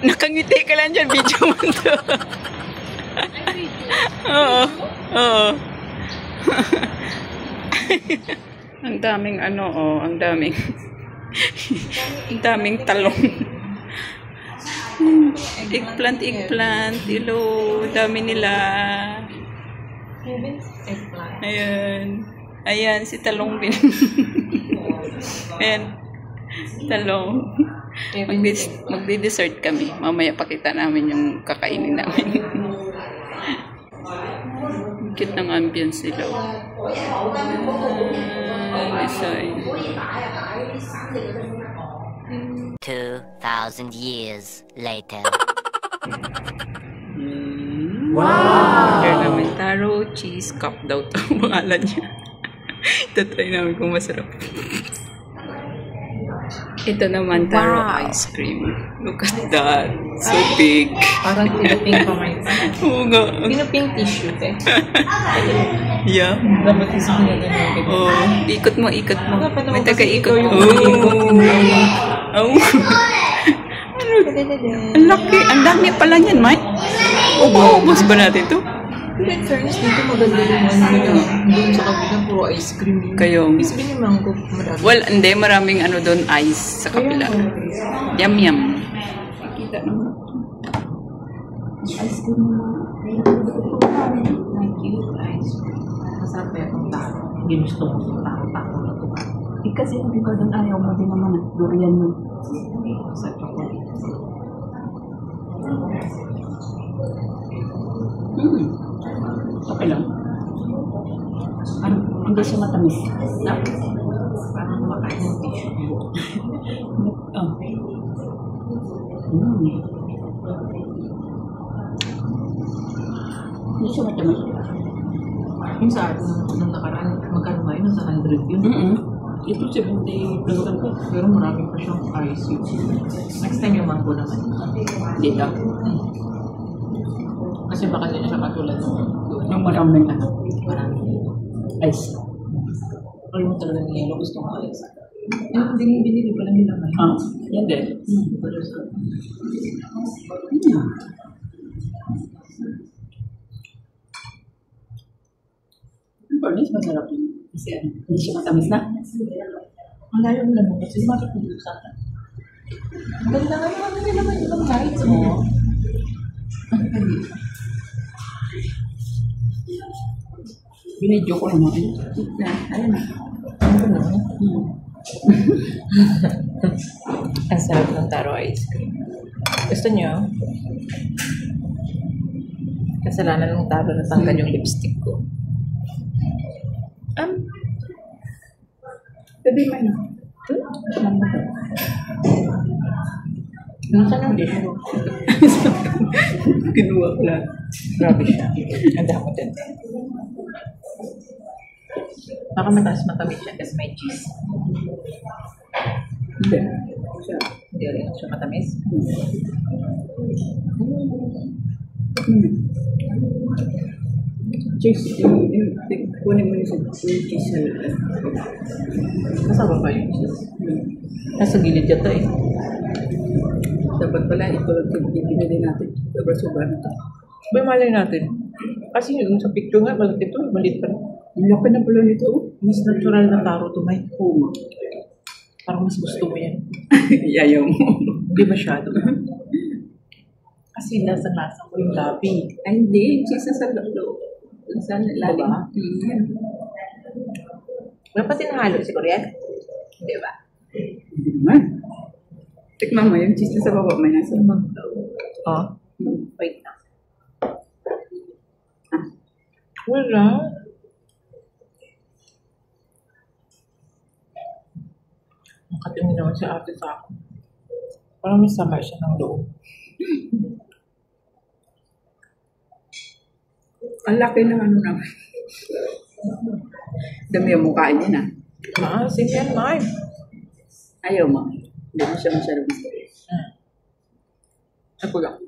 Nakangiti ka lang dyan, video mo to. Oo. Oo. Ang daming ano, oh, ang daming talong. Eggplant, ilo, dami nila. Ayan. Ayan, si Talong din. Ayan, Talong. Magdi-dessert kami. Mamaya pakita namin yung kakainin namin. Cute ng ambience sila. Design. 2,000 years later. Wow! Here namin taro cheese cup daw to. Pangalan niya. Itatry namin kung masarap. Ito naman taro ice cream. Look at that. So big. Parang tinaping pa may. Oo nga. Tinaping tissue, te. Yeah. Dapat isang ganyan. Oh, ikot mo. May taga-ikot. Oh. Ang laki. Ang dami pala niyan, Mike. Ubus ba natin to? In fairness, dito maganda naman doon sa kabilang puro ice cream. Kayo. Sabihin yung mango, marami. Well, hindi. Maraming ano doon, ice sa kapila. Yum. Nakita naman. Ice cream na. Cute ice cream. Masarap pa yung taro. Hindi gusto mo sa taro na ito. Kasi hindi ka doon ayaw mo din naman. Durian mo. Sa chocolate. Okay lang. Hindi siya matamis. Parang makain ng tissue. Oh. Hindi siya matamis. Yung sa atin nung nakaraan, magkano nga yun? Sa 100 yun. Ito 70 plus lang ko. Pero marami pa siyang ice. Next time yung mango naman. Dito. Kasi baka din siya katulad Yung maraming ano. marami. Ice. Or yung talagang yellow, gusto mo ice. Yung hindi binili pa lang nila ngayon. Ah, yan din. Ang furnace, masarap yun. Kasi ano, hindi siya matamis na. Ang layo mo lang kasi makikita sa akin. Ang ganda nga naman nila naman yung lights mo. Ang ganda. Binidyo ko naman. Ayun na. Ang ganda. Ang sarap ng taro ice cream. Gusto niyo? Kasalanan ng taro na tanggal yung lipstick ko. Sabi mo yun. Nasaan ang dish mo? Kinuha ko lang. Grabe siya. Ang dami din. Baka matamis siya kasi may cheese. Hindi. Hindi rin siya matamis. Cheese. Kunin mo yung cheese sa loob. Kasama ba yung cheese? Nasa gilid yata eh. Dapat pala ito binili natin. Sobra-sobra na ito. May malay natin. Kasi yung sa picture nga, malaki ito. Malit pa rin. Ang laki na pala nito. Mas natural na taro to may. Oo. Parang mas gusto mo yan. Yayaw mo. Hindi masyado. Kasi nasa lasa mo yung labi. Ay, hindi. Cheese na sa loob. Saan lalim? Wala pa sinahalo si Korean? Hindi ba? Hindi naman. Tikman mo yung cheese na sa baba. May nasa loob. Oh. Wait na. Wala. Nakatingin naman si ate sa akin. Parang may sama siya ng loob. Ang laki ng ano naman. Dami yung mukha niya na. Maasim yan, Mike. Ayaw mo. Hindi mo siya masyadong gusto. Ako lang.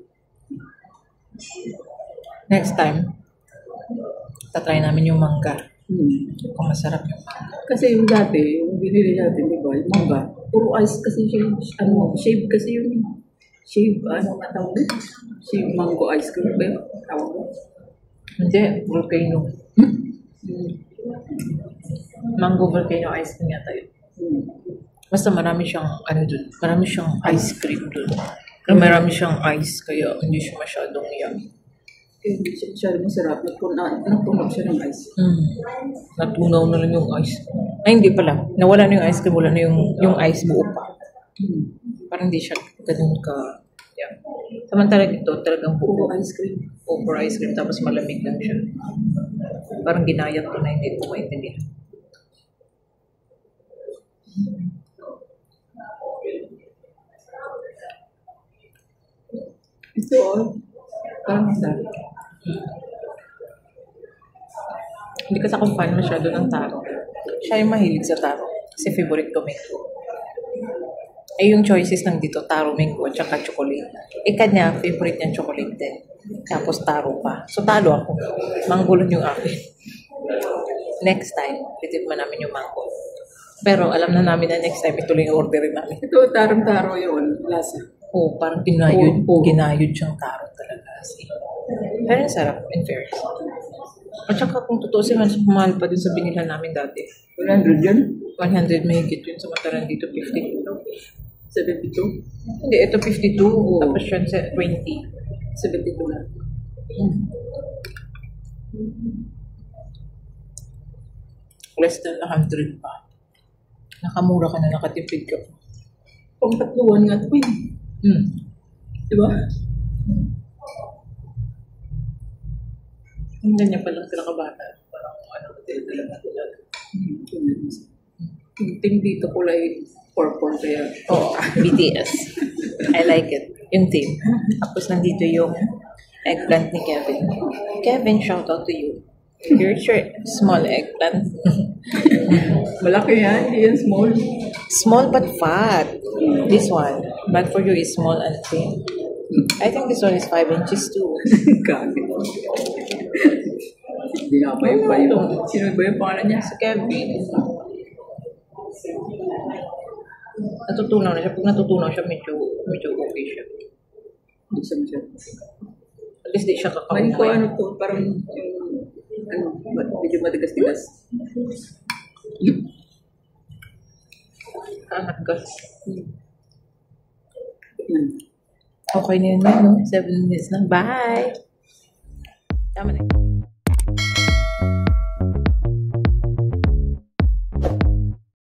Next time, tatry namin yung mangga. Kung masarap yung mangga. Kasi yung dati, yung binili natin, di ba? Yung mangga. Puro ice kasi siya. Ano, shave kasi yun. Shave, ano nga tawag doon? Shave mango ice cream ba yun? Tawag mo? Hindi, volcano. Mango volcano ice cream yata yun. Basta marami siyang, ano dun, marami siyang ice cream dun. Kaya marami siyang ice, kaya hindi siya masyadong yummy. Hindi siya masyadong masarap. Nagpunog siya ng ice. Natunaw na lang yung ice. Ay, hindi pala. Nawala na yung ice cream, wala na yung ice buo pa. Parang hindi siya ganun ka, yeah. Samantalang ito, talagang buo. Puro ice cream. Over ice cream, tapos malamig lang siya. Parang ginayat ko na hindi ko maintindihan. Ito, parang masarap. Hindi kasi ako fan masyado ng taro. Siya yung mahilig sa taro. Kasi favorite ko mango. Ay yung choices ng dito, taro, mango, at saka chocolate. Kanya, favorite niya chocolate din. Tapos taro pa. So talo ako. Mango lang yung akin. Next time, titikman namin yung mango. Pero alam na namin na next time, ito lang yung orderin namin. Ito, tarong-taro yun. Lasa. Oo, parang ginayod. Oo. Ginayod siyang taro talaga. Pero ang sarap, in fairness. At saka kung totoo siya, mas mahal pa din sa binila namin dati. 100 yan? 100 may higit yun. Samantalang dito, 52. 72? Hindi, ito 52. Tapos yun sa 20. 72 na. Less than 100 pa. Nakamura ka na, nakatipid ka pa. Pang tatluan nga ito eh. Diba? Ang ganyan pa lang sila kabata. Parang ano, talaga talaga. Yung dito kulay purple kaya. Oh, BTS. I like it. Yung team. Tapos nandito yung eggplant ni Kevin. Kevin, shout out to you. Here's your small eggplant. Malaki yan, hindi yan small. Small but fat. This one. But for you is small and thin. I think this one is 5 inches too. Kagi. Hindi nga ba yung sino ba yung pangalan niya? Si Kevin. Natutunaw na siya. Pag natutunaw siya, medyo okay siya. Hindi siya masyado. At least di siya Ngayon ko kakawin. ano to, parang yung medyo matigas-tigas. Anak gas. Yan. Okay na yun, no? 7 minutes na. Bye! Tama na.